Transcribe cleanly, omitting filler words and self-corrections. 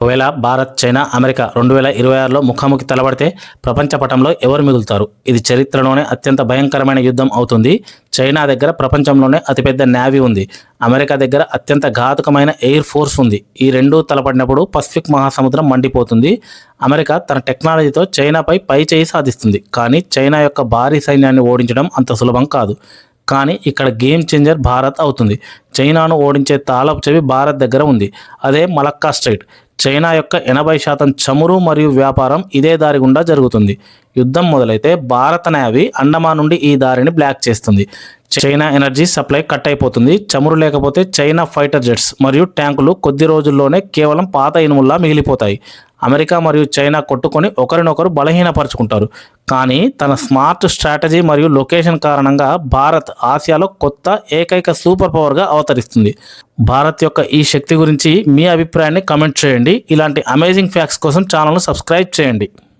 ఒకవేళ Bharat, China, America 2026లో ముఖాముఖి తలపడితే ప్రపంచ పటంలో ఎవరు మిగులుతారు? ఇది చరిత్రలోనే అత్యంత భయంకరమైన యుద్ధం అవుతుంది. చైనా దగ్గర ప్రపంచంలోనే అతిపెద్ద నేవీ ఉంది. అమెరికా దగ్గర అత్యంత ఘాతుకమైన ఎయిర్ ఫోర్స్ ఉంది. ఈ రెండూ తలపడినప్పుడు పసిఫిక్ మహాసముద్రం మండిపోతుంది. అమెరికా తన టెక్నాలజీతో చైనాపై పైచేయి సాధిస్తుంది. కానీ చైనా యొక్క భారీ సైన్యాన్ని ఓడించడం అంత సులభం కాదు. కానీ ఇక్కడ గేమ్ చేంజర్ భారత్ అవుతుంది. చైనాను ఓడించే తాళపు చెవి భారత్ దగ్గర ఉంది. అదే మలక్కా స్ట్రైట్. చైనా యొక్క 80% చమురు మరియు వ్యాపారం ఇదే దారి గుండా జరుగుతుంది. యుద్ధం మొదలైతే భారత నేవీ అండమాన్ నుండి ఈ దారిని బ్లాక్ చేస్తుంది. చైనా ఎనర్జీ సప్లై కట్ అయిపోతుంది. చమురు లేకపోతే చైనా ఫైటర్ జెట్స్ మరియు ట్యాంకులు కొద్ది రోజుల్లోనే కేవలం పాత ఇనుముల్లా మిగిలిపోతాయి. అమెరికా మరియు చైనా కొట్టుకొని ఒకరినొకరు బలహీనపరుచుకుంటారు. కానీ తన స్మార్ట్ స్ట్రాటజీ మరియు లొకేషన్ కారణంగా భారత్ ఆసియాలో కొత్త ఏకైక సూపర్ పవర్గా అవతరిస్తుంది. భారత్ యొక్క ఈ శక్తి గురించి మీ అభిప్రాయాన్ని కామెంట్ చేయండి. ఇలాంటి అమేజింగ్ ఫ్యాక్ట్స్ కోసం ఛానల్ను సబ్స్క్రైబ్ చేయండి.